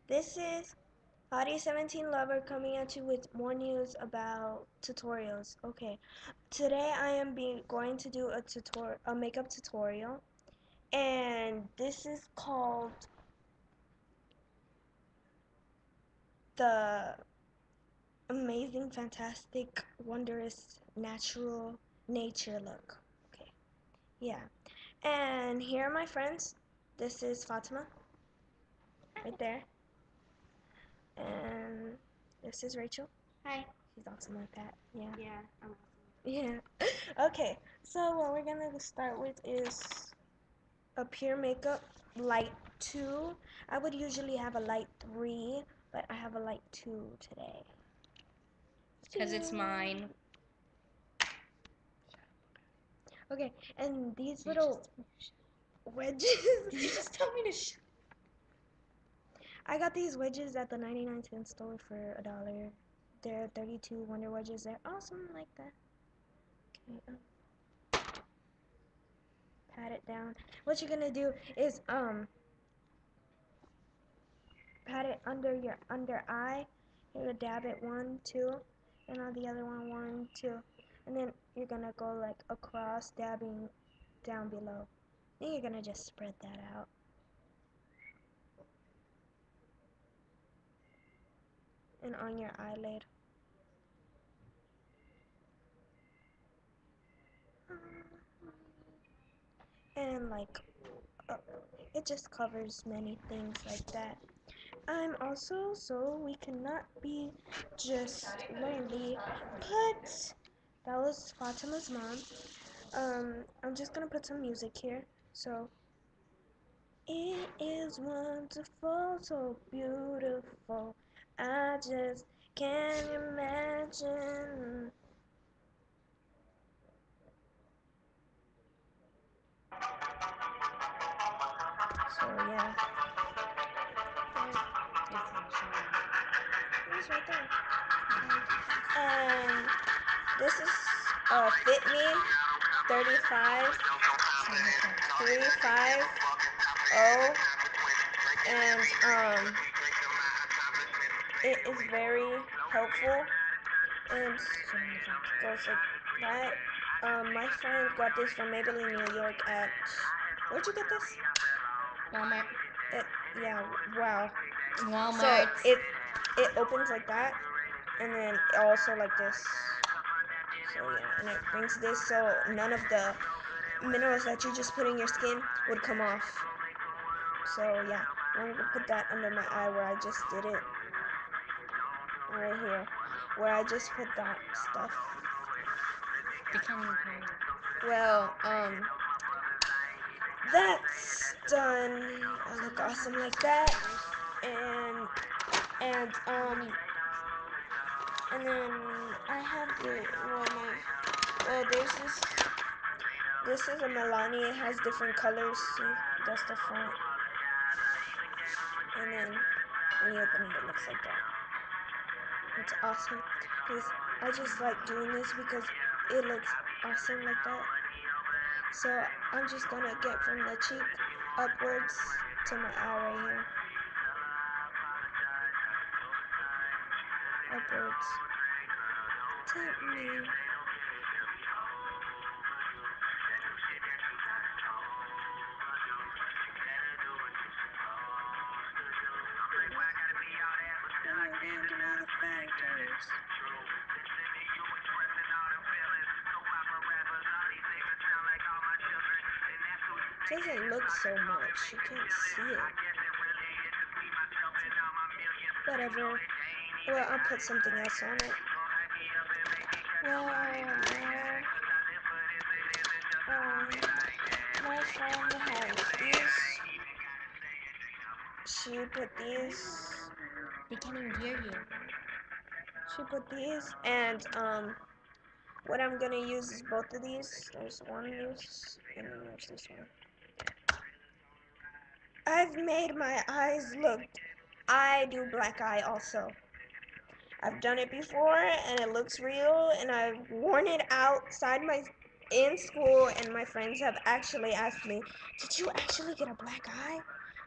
This is Body 17 Lover coming at you with more news about tutorials. Okay, today I am going to do a makeup tutorial, and this is called the amazing, fantastic, wondrous, natural nature look. Okay, yeah. And here are my friends. This is Fatima, right there, and this is Rachel. Hi. She's awesome like that. Yeah. Yeah, I'm Yeah. Okay. So what we're gonna start with is a pure makeup light 2. I would usually have a light 3, but I have a light 2 today. because it's mine. Okay, and these You little wedges. Did you just tell me to shut? I got these wedges at the 99-cent store for $1. They're 32 Wonder Wedges. They're awesome like that. Okay, pat it down. What you're gonna do is pat it under your under eye. You're gonna dab it 1, 2, and on the other one 1, 2, and then you're gonna go like across, dabbing down below. Then you're gonna just spread that out. And on your eyelid. And like, it just covers many things like that. I'm also, so we cannot be just lonely, but that was Fatima's mom. I'm just gonna put some music here. So, it is wonderful, so beautiful. I just can't imagine. So yeah, it was right there. And this is Fit Me 35 350, and it is very helpful, and goes like that. My friend got this from Maybelline, New York at, where'd you get this? Walmart. It, yeah, wow. So Walmart. it opens like that, and then also like this. So yeah, and it brings this so none of the minerals that you just put in your skin would come off. So yeah, I'm gonna put that under my eye where I just did it. Right here, where I just put that stuff. They can't even hear you. Well, that's done. I look awesome like that, and and um and then I have the there's this is a Milani. It has different colors. See, that's the front, and then when you open it, it looks like that. It's awesome. I just like doing this because it looks awesome like that. So I'm just gonna get from the cheek upwards to my eye right here. Upwards. Tap me. It doesn't look so much. You can't see it. Whatever. Well, I'll put something else on it. Well, my friend has these. She put these. They can't even hear you. She put these, and what I'm gonna use is both of these. There's one use, and then there's this one. I've made my eyes look. I do black eye also. I've done it before, and it looks real, and I've worn it outside in school, and my friends have actually asked me, "Did you actually get a black eye?"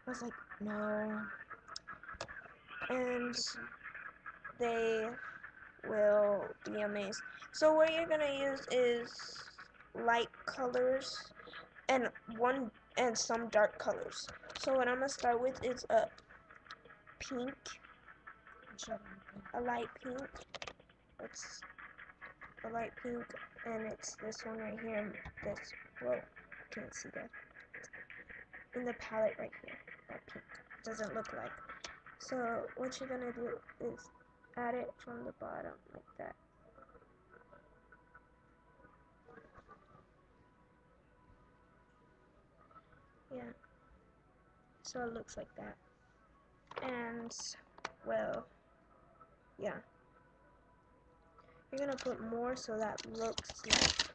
I was like, "No." and they will be amazed. So what you're gonna use is light colors and some dark colors. So what I'm gonna start with is a pink, a light pink. It's a light pink, and it's this one right here. This, whoa, can't see that. In the palette right here, that pink doesn't look like. So what you're gonna do is add it from the bottom like that. Yeah. So it looks like that. And well, yeah. You're gonna put more so that looks like,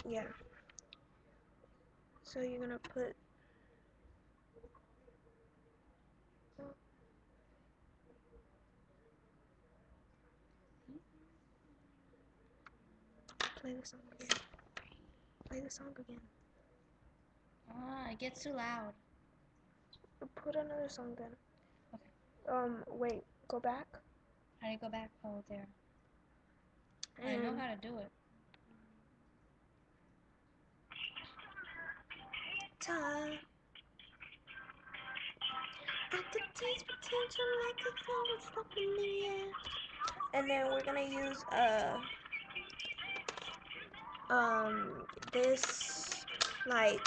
yeah. So you're gonna put play the song again. Play the song again. It gets too loud. Put another song then. Okay. Wait, go back. How do you go back? Oh, there. I And know how to do it. time. I could taste potential like a thunder stuck in the air. And then we're gonna use this, like,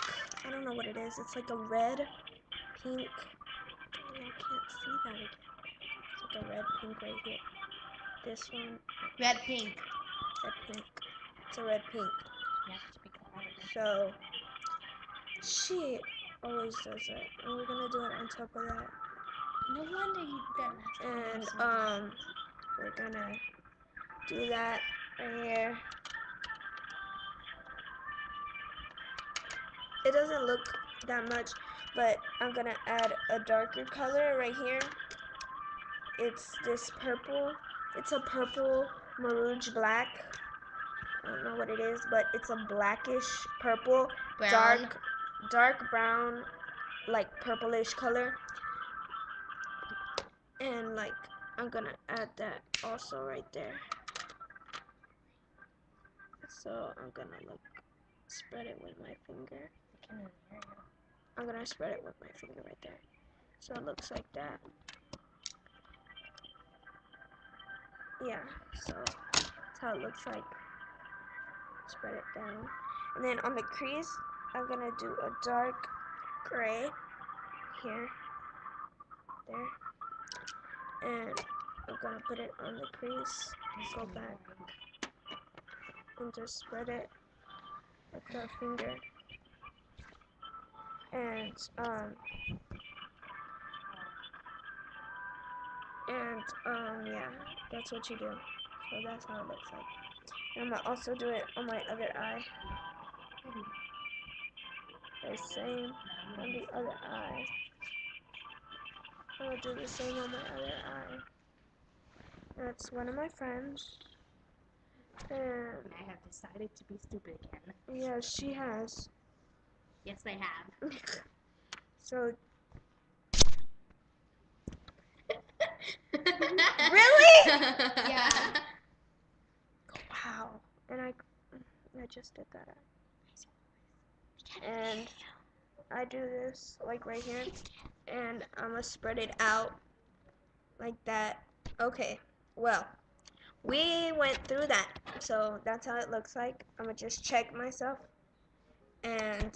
I don't know what it is. It's like a red, pink. Oh, I can't see that again. It's like a red, pink right here. This one. Red, pink. Red, pink. It's a red, pink. You have to speak louder. So she always does that, and we're gonna do it on top of that. No wonder you done that. And we're gonna do that right here. It doesn't look that much, but I'm gonna add a darker color right here. It's this purple. It's a purple marouge black. I don't know what it is, but it's a blackish purple, Brown. dark brown, like purplish color. And like I'm gonna add that also right there. So I'm gonna like spread it with my finger. I'm gonna spread it with my finger right there. So it looks like that. Yeah, so that's how it looks like. Spread it down. And then on the crease, I'm gonna do a dark gray here, there. And I'm gonna put it on the crease, go back, and just spread it with the finger. And yeah, that's what you do. So that's how it looks like. And I'm gonna also do it on my other eye. The same on the other eye. I'm gonna do the same on my other eye. That's one of my friends. And I have decided to be stupid again. yeah, she has. Yes, I have. So really? Yeah. Wow. And I just did that. And I do this like right here, and I'm gonna spread it out like that. Okay. Well, we went through that, so that's how it looks like. I'm gonna just check myself, and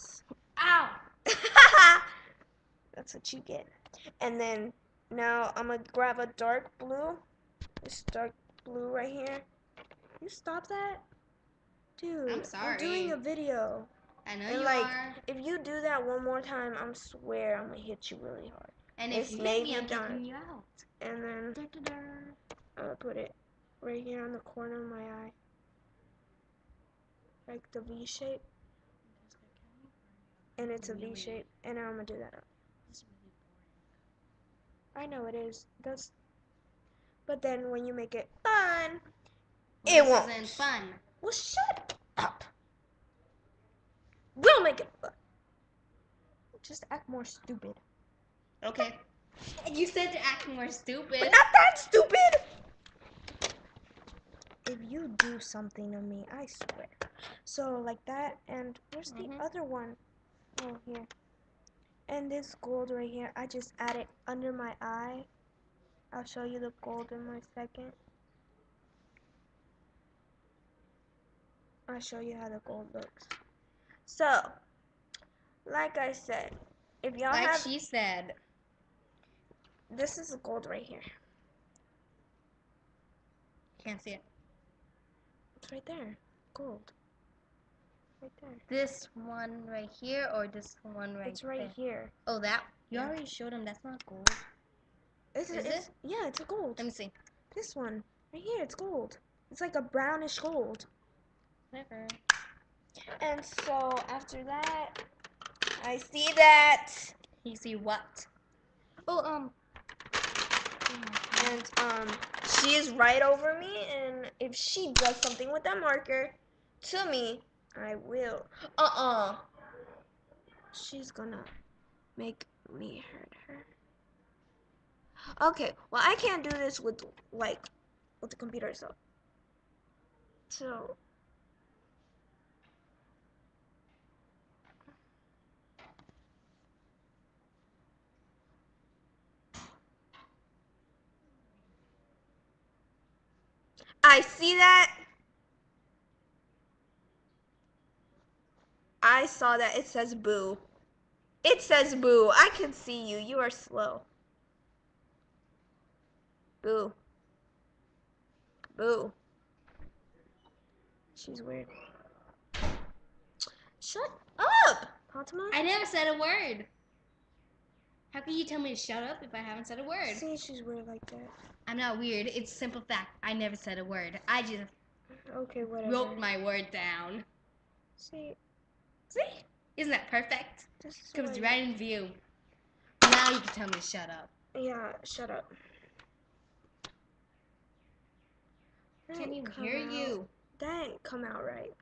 Ow! that's what you get. And then now I'm gonna grab a dark blue, this dark blue right here. You stop that, dude. I'm sorry. I'm doing a video. I know And you like, are. if you do that one more time, I swear I'm gonna hit you really hard. And if It's you hit me, I'm Navy kicking you out. And then I'm gonna put it right here on the corner of my eye, like the V shape. And it's a V shape, and I'm gonna do that. I know it is. But then when you make it fun, it won't. This isn't fun. Well, shut up. We'll make it fun. Just act more stupid. Okay. You said to act more stupid. But not that stupid! If you do something to me, I swear. So, like that, and where's the other one? Oh, here. And this gold right here, I just added under my eye. I'll show you the gold in one second. I'll show you how the gold looks. So, like I said, if y'all Like have... she said. This is the gold right here. Can't see it. It's right there. Gold. Right there. This one right here or this one right It's right there? here. Oh, that? You Yeah. already showed him. That's not gold. Is it? Yeah, it's a gold. Let me see. This one. Right here, it's gold. It's like a brownish gold. Never. And so, after that, I see that. You see what? Oh, And, she is right over me, and if she does something with that marker to me, I will. She's gonna make me hurt her. Okay, well, I can't do this with, like, with the computer, so. I see that. I saw that. It says boo. It says boo. I can see you. You are slow. Boo. Boo. She's weird. Shut up, Fatima. I never said a word. How can you tell me to shut up if I haven't said a word? See, she's weird like that. I'm not weird. It's a simple fact. I never said a word. I just Okay, whatever. wrote my word down. See? Isn't that perfect? This is Comes what right in view. Now you can tell me to shut up. Yeah, shut up. I can't even hear you. That didn't come out right.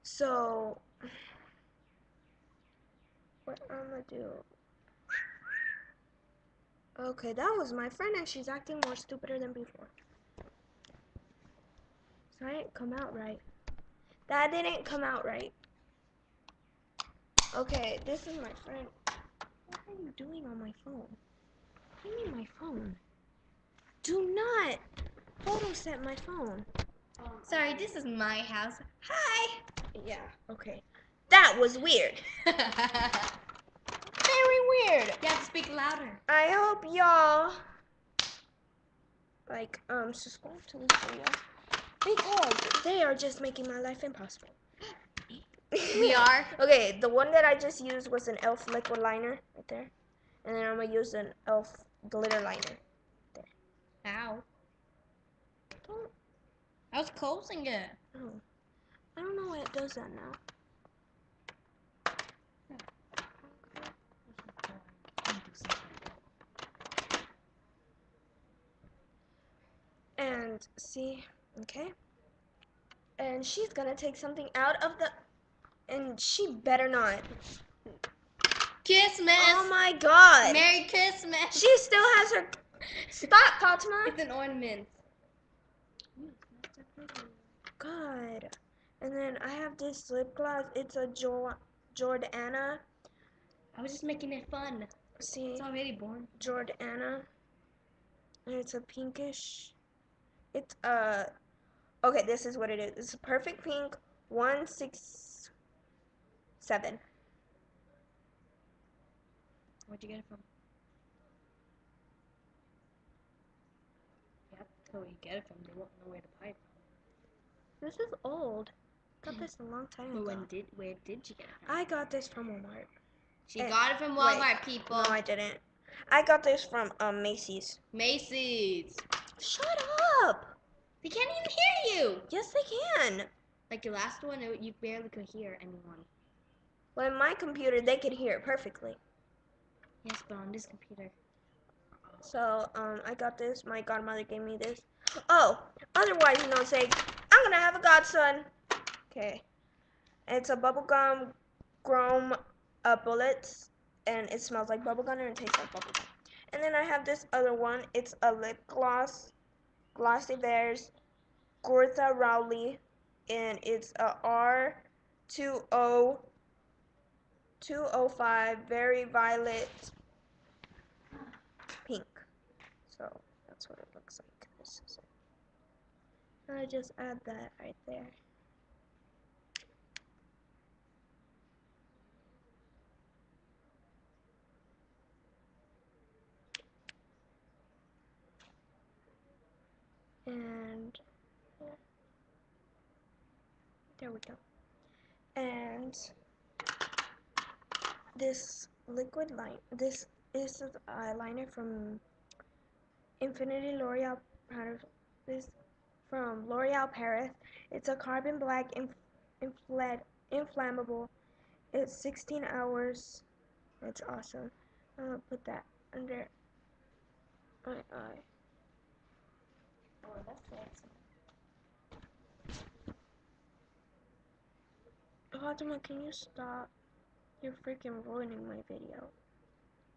So, what I'm gonna do? Okay, that was my friend, and she's acting more stupider than before. So that didn't come out right. That didn't come out right. Okay, this is my friend. What are you doing on my phone? What do you mean my phone? Do not photo set my phone. Sorry, this is my house. Hi! Yeah, okay. That was weird. Very weird. You have to speak louder. I hope y'all subscribe to this video because they are just making my life impossible. We are? Okay, the one that I just used was an e.l.f. liquid liner right there. And then I'm gonna use an e.l.f. glitter liner there. Ow. Don't, I was closing it. oh. I don't know why it does that now. And see, okay. And she's gonna take something out of the, and she better not. Christmas! Oh my god! Merry Christmas! She still has her. Stop, Fatima! It's an ornament. God. And then I have this lip gloss. It's a Jordana. I was just making it fun. See? It's already born. Jordana. And it's a pinkish. It's okay, this is what it is. It's a perfect pink 167. Where'd you get it from? You have to tell where you get it from. They won't know where to buy it from. This is old. Got this a long time ago. Where did you get it from? I got this from Walmart. She got it from Walmart, wait, people. No, I didn't. I got this from Macy's. Macy's. Shut up! They can't even hear you. Yes, they can. Like your last one, you barely could hear anyone. Well, in my computer, they could hear it perfectly. Yes, but on this computer. So, I got this. My godmother gave me this. Oh, otherwise, say, I'm gonna have a godson. Okay. It's a bubblegum chrome bullets. and it smells like bubblegum and it tastes like bubblegum. And then I have this other one. It's a lip gloss, Glossy Bears, Gortha Rowley, and it's a R20205, very violet pink. So that's what it looks like. This is it. And I just add that right there. And yeah, there we go. And this liquid line, this is the eyeliner from Infinity L'Oreal Paris. This from L'Oreal Paris. It's a carbon black inflammable. It's 16 hours. It's awesome. I'm gonna put that under my eye. Oh, that's fancy. Fatima, can you stop? You're freaking ruining my video.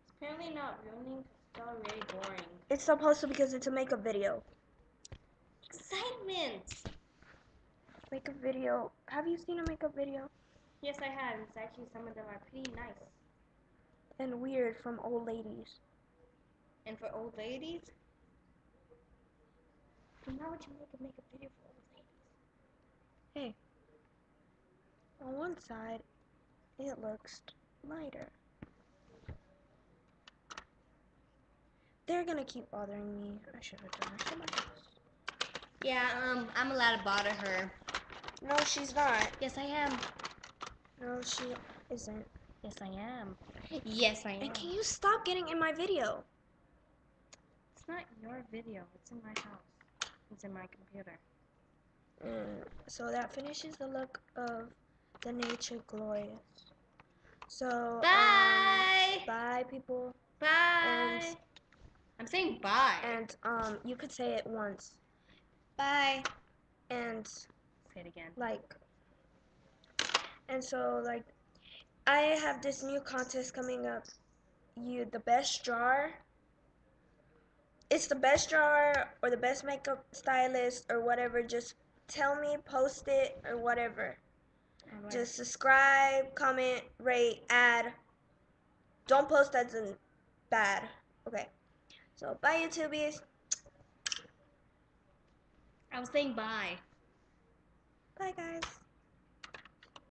It's apparently not ruining. It's already boring. It's supposed to because it's a makeup video. Excitement. Makeup video. Have you seen a makeup video? Yes, I have. It's actually some of them are pretty nice. And weird from old ladies. And for old ladies, And why would you make a makeup video for old ladies? Hey. On one side, it looks lighter. They're gonna keep bothering me. I should have done it. yeah, I'm allowed to bother her. No, she's not. Yes, I am. No, she isn't. Yes, I am. Yes, I am. And can you stop getting in my video? It's not your video. it's in my house. It's in my computer. So that finishes the look of the Nature Glorious. So, Bye! bye, people. Bye! And I'm saying bye. And you could say it once. Bye. And Say it again. And so I have this new contest coming up. The best jar. It's the best jar or the best makeup stylist or whatever. Just tell me, post it or whatever. Right. Just subscribe, comment, rate, add. Don't post that's bad. Okay. So bye, YouTubies. I was saying bye. Bye, guys.